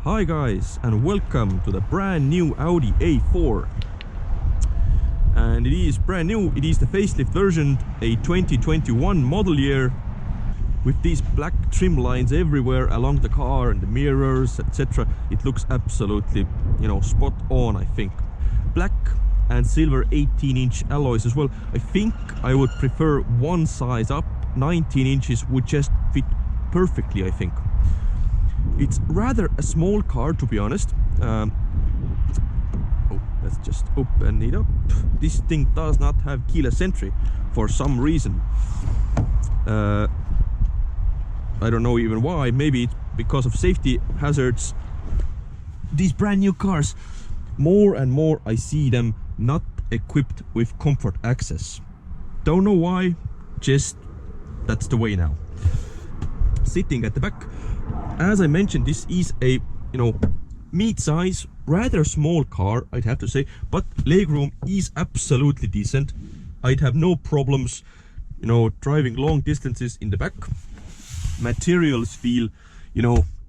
Hi guys, and welcome to the brand new Audi A4. And it is brand new, it is the facelift version, a 2021 model year, with these black trim lines everywhere along the car and the mirrors, etc. It looks absolutely, spot on, I think. Black and silver 18-inch alloys as well. I think I would prefer one size up. 19 inches would just fit perfectly, I think. It's rather a small car, to be honest. Let's just open it up. This thing does not have keyless entry for some reason. I don't know even why. Maybe it's because of safety hazards. These brand new cars, more and more I see them not equipped with comfort access. Don't know why, just that's the way now. Sitting at the back, as I mentioned, this is a mid-size, rather small car, I'd have to say, but legroom is absolutely decent. I'd have no problems driving long distances in the back. Materials feel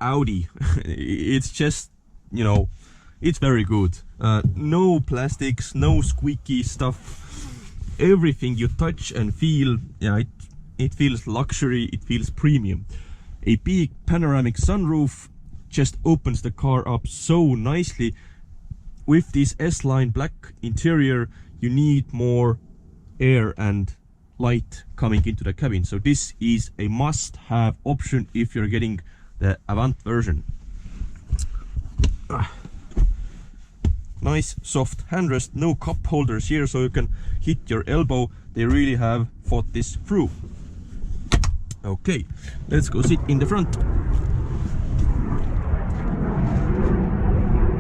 Audi. It's just it's very good. No plastics, no squeaky stuff. Everything you touch and feel, it feels luxury, it feels premium. A big panoramic sunroof just opens the car up so nicely. With this S-line black interior, you need more air and light coming into the cabin, so this is a must-have option if you're getting the Avant version. Nice soft handrest, no cup holders here so you can hit your elbow. They really have thought this through. Okay, let's go sit in the front.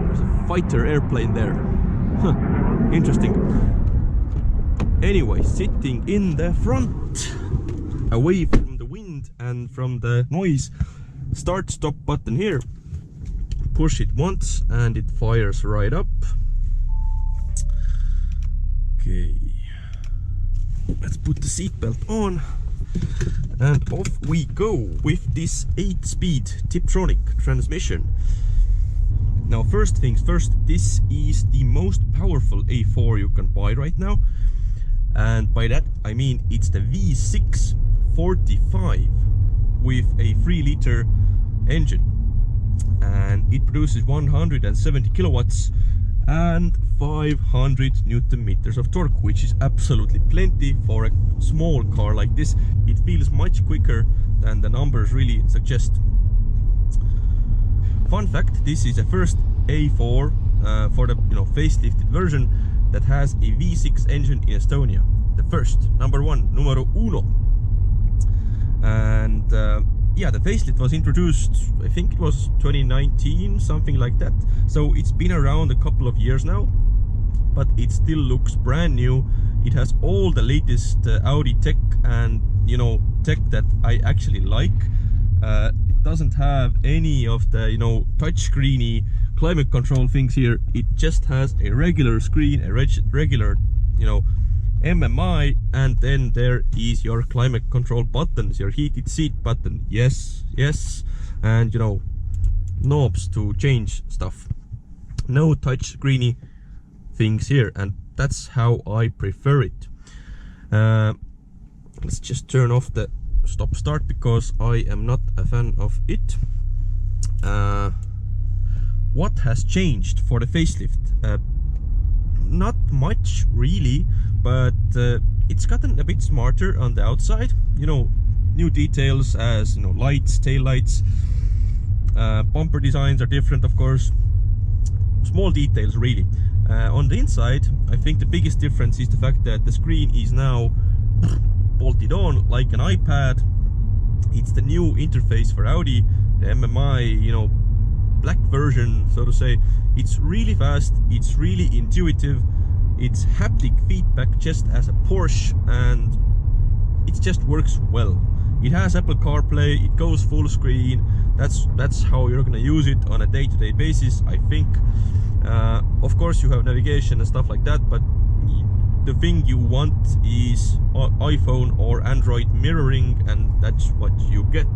There's a fighter airplane there. Huh, interesting. Anyway, sitting in the front, away from the wind and from the noise. Start stop button here. Push it once and it fires right up. Okay, let's put the seatbelt on and off we go with this 8-speed Tiptronic transmission. Now, first things first, this is the most powerful A4 you can buy right now, and by that I mean it's the V6 45 with a 3-liter engine, and it produces 170 kilowatts and 500 newton meters of torque, which is absolutely plenty for a small car like this. It feels much quicker than the numbers really suggest. Fun fact, this is the first A4 for the facelifted version that has a V6 engine in Estonia. The first, numero uno. And yeah, the facelift was introduced, I think it was 2019, something like that. So it's been around a couple of years now, but it still looks brand new. It has all the latest Audi tech and tech that I actually like. It doesn't have any of the touchscreeny climate control things here. It just has a regular screen, a regular MMI, and then there is your climate control buttons, your heated seat button, yes, and knobs to change stuff. No touch screeny things here, and that's how I prefer it. Let's just turn off the stop start because I am not a fan of it. What has changed for the facelift? Not much really, but it's gotten a bit smarter on the outside. New details as lights, tail lights, bumper designs are different, of course. Small details really. On the inside, I think the biggest difference is the fact that the screen is now bolted on like an iPad. It's the new interface for Audi, the MMI, black version, so to say. It's really fast, it's really intuitive, it's haptic feedback just as a Porsche, and it just works well. It has Apple CarPlay, it goes full screen. That's how you're gonna use it on a day-to-day basis, I think. Of course you have navigation and stuff like that, but the thing you want is iPhone or Android mirroring, and that's what you get.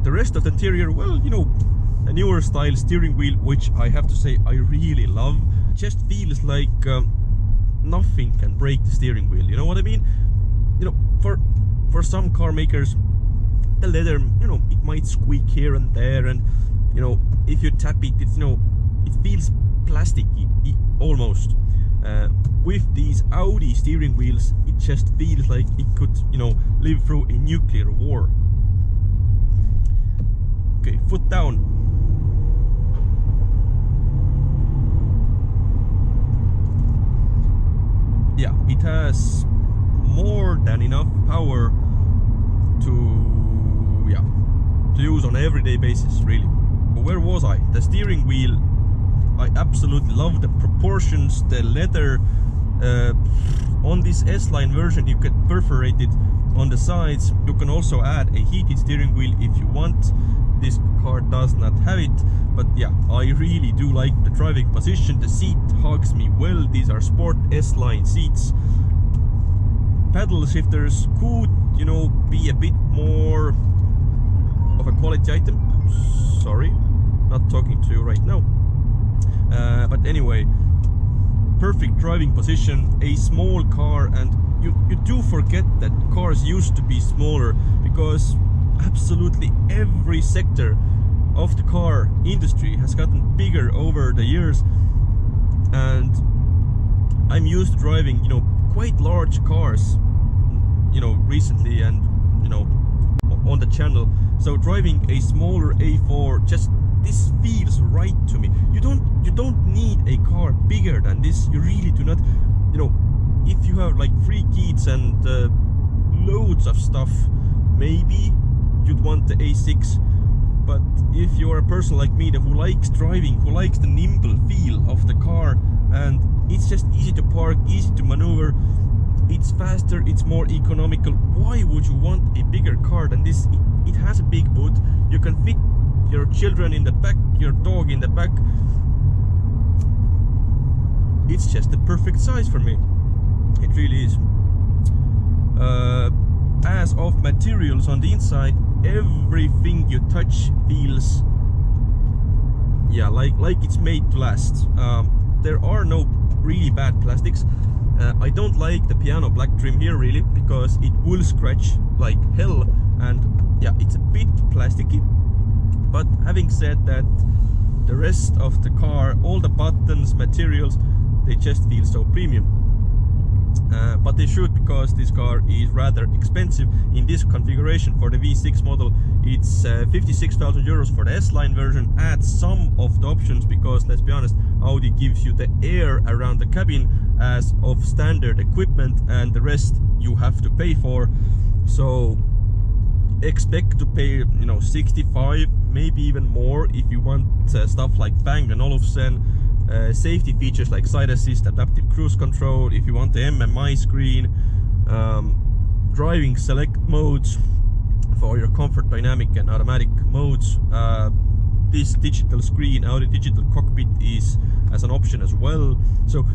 The rest of the interior, well, you know, a newer style steering wheel, which I have to say I really love. Just feels like nothing can break the steering wheel, you know what I mean? You know, for some car makers, the leather, you know, it might squeak here and there, and you know, if you tap it, it's, you know, it feels plasticky almost. With these Audi steering wheels, it just feels like it could, you know, live through a nuclear war. Okay, foot down. Yeah, it has more than enough power to, yeah, to use on an everyday basis, really. But where was I? The steering wheel, I absolutely love the proportions, the leather. On this S-line version, you can perforate it on the sides. You can also add a heated steering wheel if you want. This car does not have it, but yeah, I really do like the driving position. The seat hugs me well. These are sport S-line seats. Paddle shifters could, you know, be a bit more of a quality item. Sorry, not talking to you right now. But anyway, perfect driving position, a small car, and you do forget that cars used to be smaller, because absolutely every sector of the car industry has gotten bigger over the years, and I'm used to driving, you know, quite large cars, you know, recently, and you know, on the channel. So driving a smaller A4, just this feels right to me. You don't need a car bigger than this. You really do not. You know, if you have like 3 kids and loads of stuff, maybe you'd want the A6. But if you're a person like me who likes driving, who likes the nimble feel of the car, and it's just easy to park, easy to maneuver, it's faster, it's more economical, why would you want a bigger car than this? It has a big boot. You can fit your children in the back, your dog in the back. It's just the perfect size for me. It really is. As of materials on the inside, everything you touch feels, yeah, like it's made to last. There are no really bad plastics. I don't like the piano black trim here really, because it will scratch like hell, and yeah, it's a bit plasticky. But having said that, the rest of the car, all the buttons, materials, they just feel so premium. But they should, because this car is rather expensive in this configuration. For the V6 model, it's 56,000 euros for the S-line version. Add some of the options, because let's be honest, Audi gives you the air around the cabin as of standard equipment, and the rest you have to pay for. So expect to pay, you know, 65, maybe even more if you want stuff like Bang & Olufsen, safety features like side assist, adaptive cruise control, if you want the MMI screen, driving select modes for your comfort, dynamic and automatic modes. This digital screen, Audi digital cockpit, is as an option as well. So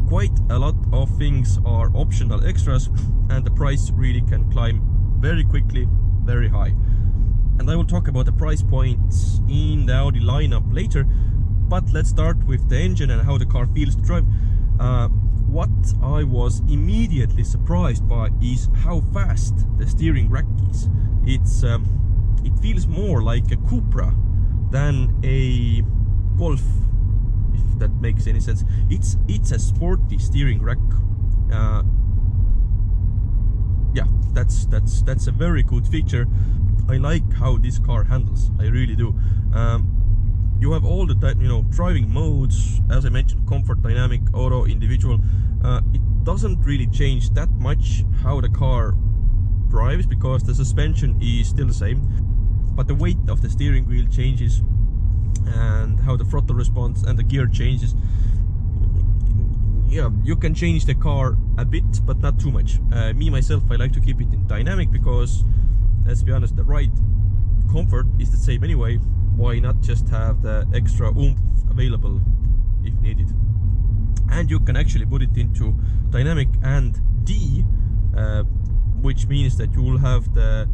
quite a lot of things are optional extras, and the price really can climb very quickly, very high. And I will talk about the price points in the Audi lineup later, but let's start with the engine and how the car feels to drive. What I was immediately surprised by is how fast the steering rack is. It feels more like a Cupra than a Golf, if that makes any sense. It's a sporty steering rack. Yeah, that's a very good feature. I like how this car handles, I really do. You have all the, you know, driving modes, as I mentioned, comfort, dynamic, auto, individual. It doesn't really change that much how the car drives, because the suspension is still the same, but the weight of the steering wheel changes, and how the throttle response and the gear changes. Yeah, you can change the car a bit, but not too much. Me myself, I like to keep it in dynamic, because let's be honest, the ride comfort is the same anyway. Why not just have the extra oomph available if needed? And you can actually put it into dynamic and D, which means that you will have the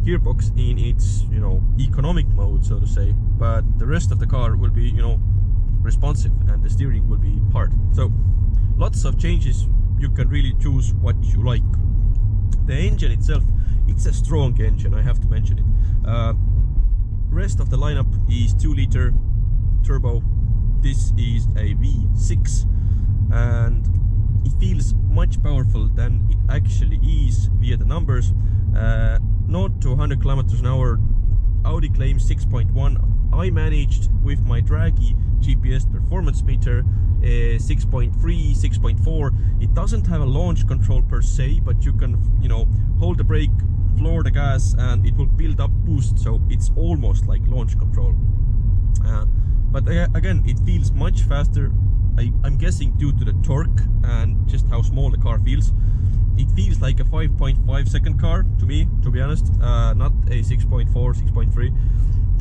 gearbox in its, you know, economic mode, so to say, but the rest of the car will be, you know, responsive, and the steering will be hard. So lots of changes. You can really choose what you like. The engine itself, it's a strong engine, I have to mention it. Rest of the lineup is 2-liter turbo. This is a V6, and it feels much powerful than it actually is via the numbers. 0 to 100 kilometers an hour, Audi claims 6.1. I managed with my Draghi GPS performance meter 6.3, 6.4. It doesn't have a launch control per se, but you can, you know, hold the brake, floor the gas, and it will build up boost, so it's almost like launch control. But again, it feels much faster. I'm guessing due to the torque and just how small the car feels. It feels like a 5.5 second car to me, to be honest, not a 6.4, 6.3.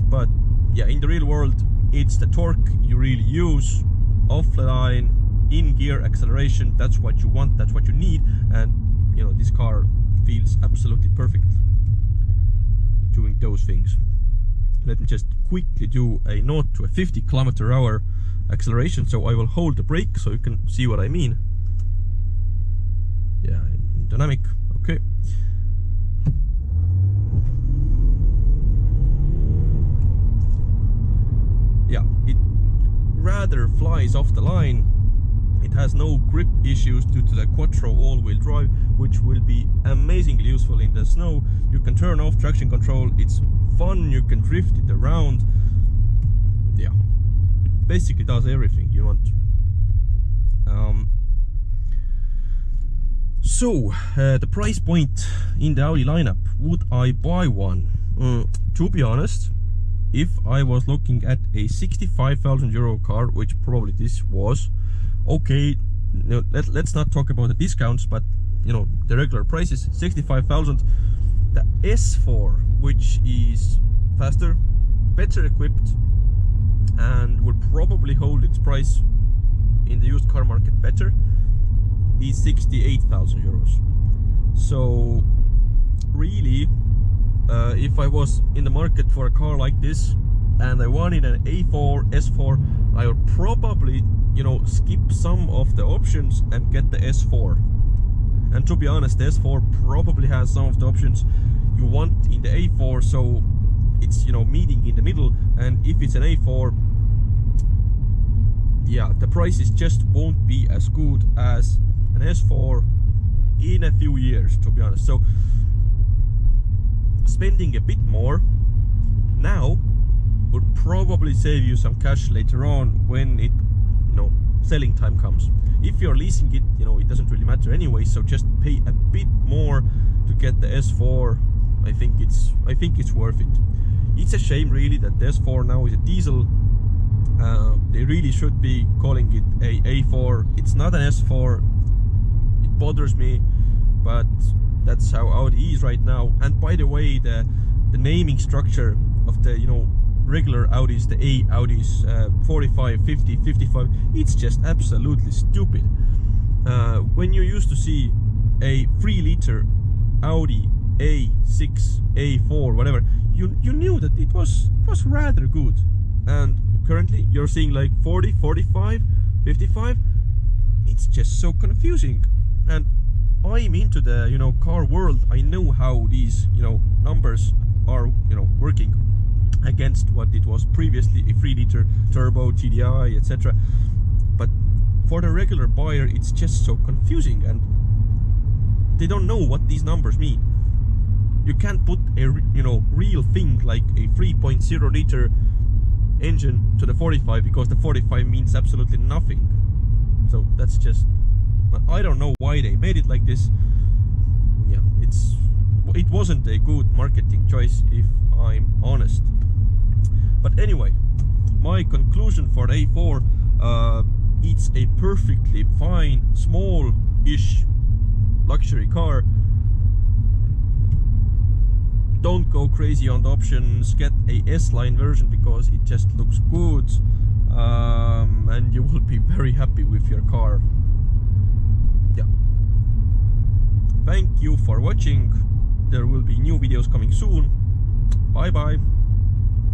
But yeah, in the real world, it's the torque you really use, off the line, in gear acceleration. That's what you want, that's what you need, and you know, this car feels absolutely perfect doing those things. Let me just quickly do a 0 to a 50 kilometer hour acceleration. So I will hold the brake so you can see what I mean. Yeah, in dynamic. Okay. Yeah, it rather flies off the line. It has no grip issues due to the Quattro all-wheel drive, which will be amazingly useful in the snow. You can turn off traction control. It's fun. You can drift it around. Yeah, it basically does everything you want. So the price point in the Audi lineup, would I buy one? To be honest, if I was looking at a 65,000 euro car, which probably this was, okay, no, let's not talk about the discounts, but you know, the regular prices, 65,000. The S4, which is faster, better equipped, and will probably hold its price in the used car market better, is 68,000 euros. So really, if I was in the market for a car like this and I wanted an A4 S4, I would probably, you know, skip some of the options and get the S4. And to be honest, the S4 probably has some of the options you want in the A4, so it's, you know, meeting in the middle. And if it's an A4, yeah, the prices just won't be as good as an S4 in a few years, to be honest. So spending a bit more now would probably save you some cash later on when it, you know, selling time comes. If you're leasing it, you know, it doesn't really matter anyway, so just pay a bit more to get the S4. I think it's worth it. It's a shame really that the S4 now is a diesel. They really should be calling it a A4. It's not an S4. It bothers me, but that's how Audi is right now. And by the way, the naming structure of the, you know, regular Audis, the A Audis, 45, 50, 55, it's just absolutely stupid. When you used to see a 3-liter Audi A6, A4, whatever, you knew that it was rather good. And currently you're seeing like 40, 45, 55. It's just so confusing. And I'm into the, you know, car world. I know how these, you know, numbers are, you know, working against what it was previously, a 3-liter turbo, TDI, etc. But for the regular buyer, it's just so confusing, and they don't know what these numbers mean. You can't put a, you know, real thing like a 3.0 liter engine to the 45, because the 45 means absolutely nothing. So that's just, I don't know why they made it like this. Yeah, it wasn't a good marketing choice, if I'm honest. But anyway, my conclusion for the A4, it's a perfectly fine, small-ish luxury car. Don't go crazy on the options. Get a S-line version because it just looks good, and you will be very happy with your car. Yeah. Thank you for watching. there will be new videos coming soon. Bye bye.